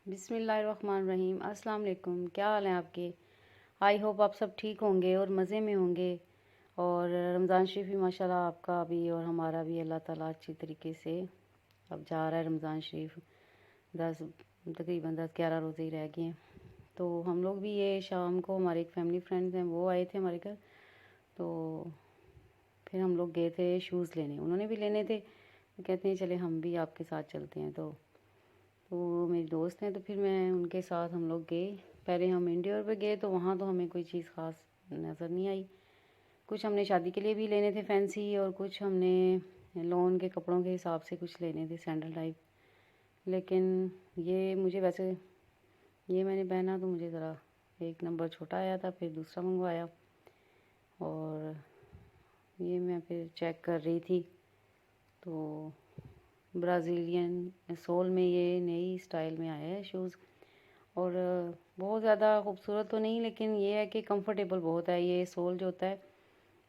बिस्मिल्लाहिर्रहमानिर्रहीम। अस्सलाम वालेकुम। क्या हाल है आपके? आई होप आप सब ठीक होंगे और मज़े में होंगे। और रमज़ान शरीफ भी माशाल्लाह आपका भी और हमारा भी अल्लाह ताला अच्छी तरीके से अब जा रहा है। रमज़ान शरीफ तकरीबन 10-11 रोज़े ही रह गए हैं। तो हम लोग भी ये शाम को हमारे एक फैमिली फ्रेंड्स हैं वो आए थे हमारे घर। तो फिर हम लोग गए थे शूज़ लेने, उन्होंने भी लेने थे। तो कहते हैं चले हम भी आपके साथ चलते हैं। तो वो मेरी दोस्त हैं, तो फिर मैं उनके साथ हम लोग गए। पहले हम इंडियोर पे गए तो वहाँ तो हमें कोई चीज़ ख़ास नज़र नहीं आई। कुछ हमने शादी के लिए भी लेने थे फैंसी, और कुछ हमने लॉन के कपड़ों के हिसाब से कुछ लेने थे सैंडल टाइप। लेकिन ये मुझे वैसे ये मैंने पहना तो मुझे ज़रा एक नंबर छोटा आया था, फिर दूसरा मंगवाया। और ये मैं फिर चेक कर रही थी तो ब्राज़ीलियन सोल में ये नई स्टाइल में आया है शूज़। और बहुत ज़्यादा खूबसूरत तो नहीं, लेकिन ये है कि कंफर्टेबल बहुत है। ये सोल जो होता है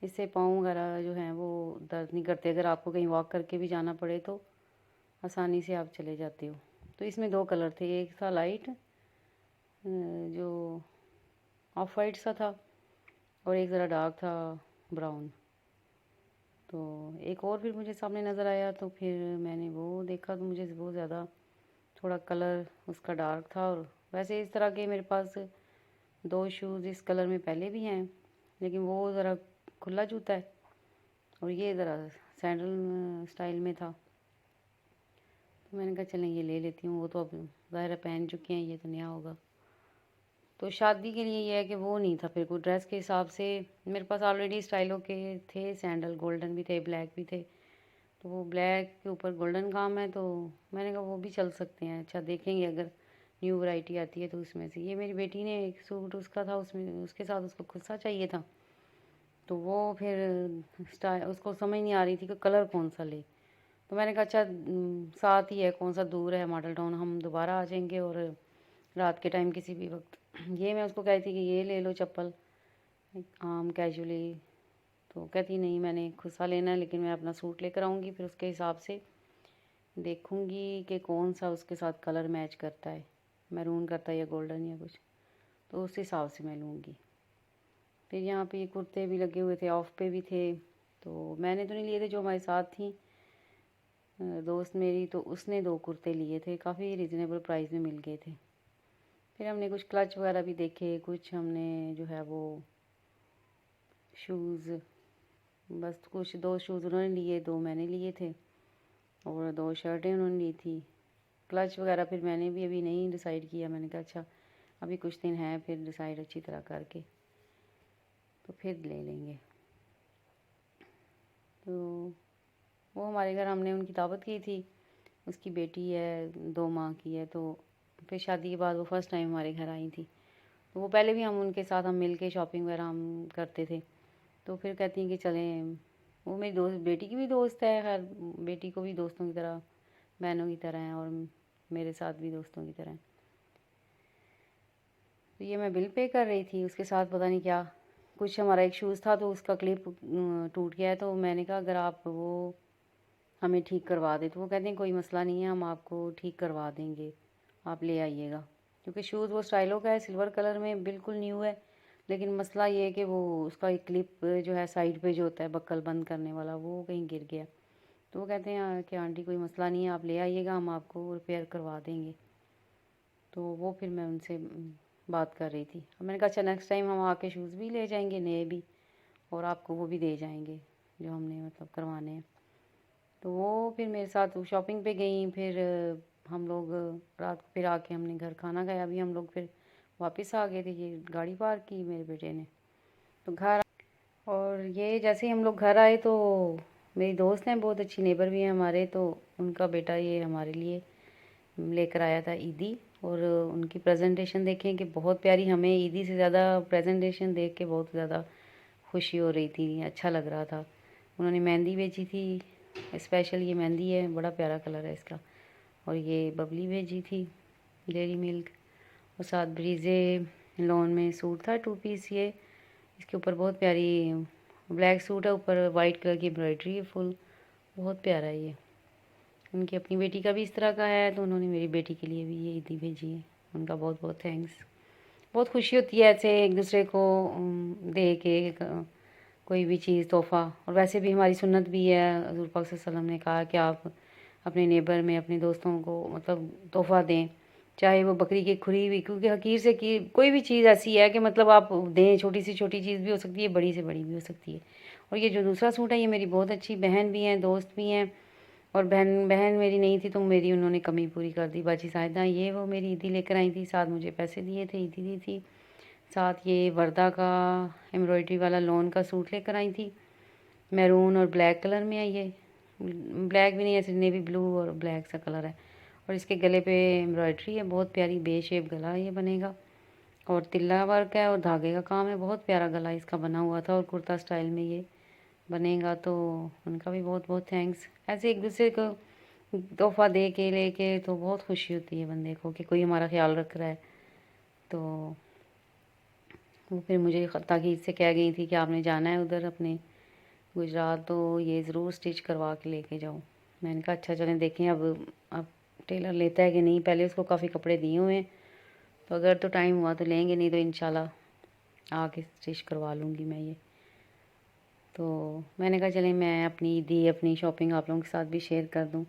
इससे पाँव वगैरह जो हैं वो दर्द नहीं करते। अगर आपको कहीं वॉक करके भी जाना पड़े तो आसानी से आप चले जाते हो। तो इसमें 2 कलर थे, एक था लाइट जो ऑफ वाइट सा था, और एक ज़रा डार्क था ब्राउन। तो एक और फिर मुझे सामने नज़र आया, तो फिर मैंने वो देखा तो मुझे बहुत ज़्यादा थोड़ा कलर उसका डार्क था। और वैसे इस तरह के मेरे पास 2 शूज़ इस कलर में पहले भी हैं, लेकिन वो ज़रा खुला जूता है और ये ज़रा सैंडल स्टाइल में था। तो मैंने कहा चलें ये ले लेती हूँ। वो तो अब ज़ाहिर है पहन चुके हैं, ये तो नया होगा। तो शादी के लिए ये है कि वो नहीं था, फिर कोई ड्रेस के हिसाब से मेरे पास ऑलरेडी स्टाइलों के थे सैंडल, गोल्डन भी थे ब्लैक भी थे। तो वो ब्लैक के ऊपर गोल्डन काम है, तो मैंने कहा वो भी चल सकते हैं। अच्छा देखेंगे अगर न्यू वैरायटी आती है तो उसमें से। ये मेरी बेटी ने एक सूट उसका था, उसमें उसके साथ उसको खुद सा चाहिए था। तो वो फिर स्टाइल उसको समझ नहीं आ रही थी कि कलर कौन सा ले। तो मैंने कहा अच्छा साथ ही है, कौन सा दूर है मॉडल टाउन, हम दोबारा आ जाएंगे और रात के टाइम किसी भी वक्त। ये मैं उसको कही थी कि ये ले लो चप्पल आम कैजुअली। तो कहती नहीं मैंने खुद सा लेना है, लेकिन मैं अपना सूट लेकर आऊँगी, फिर उसके हिसाब से देखूँगी कि कौन सा उसके साथ कलर मैच करता है, मैरून करता है या गोल्डन या कुछ, तो उस हिसाब से मैं लूँगी। फिर यहाँ पे ये कुर्ते भी लगे हुए थे, ऑफ पे भी थे। तो मैंने तो नहीं लिए थे, जो हमारे साथ थी दोस्त मेरी, तो उसने 2 कुर्ते लिए थे, काफ़ी रिजनेबल प्राइस में मिल गए थे। फिर हमने कुछ क्लच वगैरह भी देखे, कुछ हमने जो है वो शूज़, बस कुछ 2 शूज़ उन्होंने लिए, 2 मैंने लिए थे, और 2 शर्टें उन्होंने ली थी। क्लच वगैरह फिर मैंने भी अभी नहीं डिसाइड किया। मैंने कहा अच्छा अभी कुछ दिन हैं, फिर डिसाइड अच्छी तरह करके तो फिर ले लेंगे। तो वो हमारे घर हमने उनकी दावत की थी, उसकी बेटी है 2 माह की है। तो फिर शादी के बाद वो फ़र्स्ट टाइम हमारे घर आई थी। तो वो पहले भी हम उनके साथ हम मिल के शॉपिंग वगैरह हम करते थे। तो फिर कहती हैं कि चलें, वो मेरी दोस्त बेटी की भी दोस्त है, खैर बेटी को भी दोस्तों की तरह, बहनों की तरह हैं, और मेरे साथ भी दोस्तों की तरह हैं। तो ये मैं बिल पे कर रही थी, उसके साथ पता नहीं क्या कुछ हमारा एक शूज़ था तो उसका क्लिप टूट गया है। तो मैंने कहा अगर आप वो हमें ठीक करवा दें, तो वो कहते हैं कोई मसला नहीं है, हम आपको ठीक करवा देंगे, आप ले आइएगा। क्योंकि शूज़ वो स्टाइलो का है, सिल्वर कलर में बिल्कुल न्यू है। लेकिन मसला ये है कि वो उसका एक क्लिप जो है साइड पे जो होता है बक्कल बंद करने वाला, वो कहीं गिर गया। तो वो कहते हैं कि आंटी कोई मसला नहीं है, आप ले आइएगा, हम आपको रिपेयर करवा देंगे। तो वो फिर मैं उनसे बात कर रही थी। अब मैंने कहा अच्छा नेक्स्ट टाइम हम आके शूज़ भी ले जाएंगे नए भी, और आपको वो भी दे जाएंगे जो हमने मतलब करवाने हैं। तो वो फिर मेरे साथ शॉपिंग पे गई। फिर हम लोग रात को फिर आके हमने घर खाना खाया। अभी हम लोग फिर वापस आ गए थे, ये गाड़ी पार्क की मेरे बेटे ने तो घर। और ये जैसे ही हम लोग घर आए तो मेरी दोस्त हैं, बहुत अच्छी नेबर भी हैं हमारे, तो उनका बेटा ये हमारे लिए लेकर आया था ईदी। और उनकी प्रेजेंटेशन देखें कि बहुत प्यारी, हमें ईदी से ज़्यादा प्रेजेंटेशन देख के बहुत ज़्यादा खुशी हो रही थी, अच्छा लग रहा था। उन्होंने मेहंदी भेजी थी, स्पेशल ये मेहंदी है, बड़ा प्यारा कलर है इसका। और ये बबली भेजी थी डेयरी मिल्क, और साथ ब्रीजे लॉन में सूट था 2 पीस। ये इसके ऊपर बहुत प्यारी ब्लैक सूट है, ऊपर वाइट कलर की एम्ब्रॉयडरी है फुल, बहुत प्यारा है ये। उनकी अपनी बेटी का भी इस तरह का है, तो उन्होंने मेरी बेटी के लिए भी ये ईदी भेजी है। उनका बहुत बहुत थैंक्स। बहुत खुशी होती है ऐसे एक दूसरे को दे के कोई भी चीज़ तोहफ़ा। और वैसे भी हमारी सुन्नत भी है, हज़ूर पाक सल्लल्लाहु अलैहि वसल्लम ने कहा कि आप अपने नेबर में अपने दोस्तों को मतलब तोहफ़ा दें, चाहे वो बकरी की खुरी हुई, क्योंकि हकीर से की कोई भी चीज़ ऐसी है कि मतलब आप दें, छोटी से छोटी चीज़ भी हो सकती है, बड़ी से बड़ी भी हो सकती है। और ये जो दूसरा सूट है, ये मेरी बहुत अच्छी बहन भी हैं, दोस्त भी हैं, और बहन बहन मेरी नहीं थी तो मेरी उन्होंने कमी पूरी कर दी। बाजी साहिदा ये वो मेरी ईदी लेकर आई थी, साथ मुझे पैसे दिए थे, ईदी दी थी। साथ ये वर्दा का एम्ब्रॉयडरी वाला लॉन का सूट लेकर आई थी, मैरून और ब्लैक कलर में है ये। ब्लैक भी नहीं, ऐसे नेवी ब्लू और ब्लैक सा कलर है। और इसके गले पे एम्ब्रॉयडरी है, बहुत प्यारी बे शेप गला ये बनेगा, और तिल्ला वर्क है और धागे का काम है। बहुत प्यारा गला इसका बना हुआ था, और कुर्ता स्टाइल में ये बनेगा। तो उनका भी बहुत बहुत थैंक्स। ऐसे एक दूसरे को तोहफ़ा दे के लेके तो बहुत खुशी होती है बंदे को कि कोई हमारा ख्याल रख रहा है। तो वो फिर मुझे ताकीद से कह गई थी कि आपने जाना है उधर अपने गुजरात, तो ये ज़रूर स्टिच करवा के लेके जाओ। मैंने कहा अच्छा चलें देखें अब टेलर लेता है कि नहीं। पहले उसको काफ़ी कपड़े दिए हुए हैं, तो अगर तो टाइम हुआ तो लेंगे, नहीं तो इंशाल्लाह आके स्टिच करवा लूँगी मैं ये। तो मैंने कहा चलें मैं अपनी ईदी अपनी शॉपिंग आप लोगों के साथ भी शेयर कर दूँ।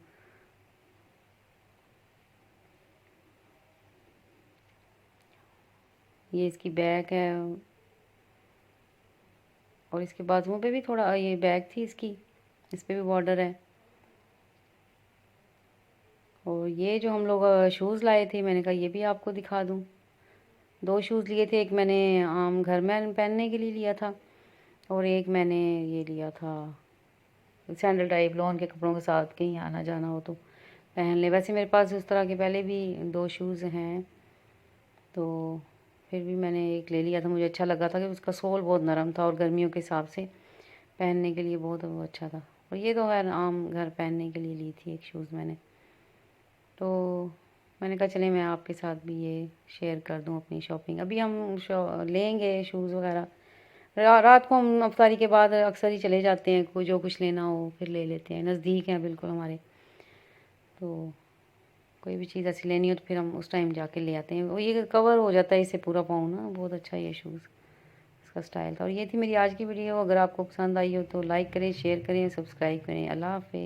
ये इसकी बैक है, और इसके बाजुओं पे भी थोड़ा ये बैक थी इसकी, इस पे भी बॉर्डर है। और ये जो हम लोग शूज़ लाए थे, मैंने कहा ये भी आपको दिखा दूँ। 2 शूज़ लिए थे, एक मैंने आम घर में पहनने के लिए लिया था, और एक मैंने ये लिया था सैंडल टाइप, लॉन के कपड़ों के साथ कहीं आना जाना हो तो पहन ले। वैसे मेरे पास उस तरह के पहले भी 2 शूज़ हैं, तो फिर भी मैंने एक ले लिया था। मुझे अच्छा लगा था कि उसका सोल बहुत नरम था, और गर्मियों के हिसाब से पहनने के लिए बहुत वो अच्छा था। और ये तो खैर आम घर पहनने के लिए ली थी एक शूज़ मैंने। तो मैंने कहा चले मैं आपके साथ भी ये शेयर कर दूं अपनी शॉपिंग। अभी हम लेंगे शूज़ वगैरह। रात को हम अफ्तारी के बाद अक्सर ही चले जाते हैं, कोई जो कुछ लेना हो फिर ले लेते हैं, नज़दीक हैं बिल्कुल हमारे। तो कोई भी चीज़ ऐसी लेनी हो तो फिर हम उस टाइम जाके ले आते हैं। वो ये कवर हो जाता है इससे पूरा पाँव ना, बहुत अच्छा ये शूज़, इसका स्टाइल था। और ये थी मेरी आज की वीडियो। अगर आपको पसंद आई हो तो लाइक करें, शेयर करें, सब्सक्राइब करें। अल्लाह हाफ़िज़।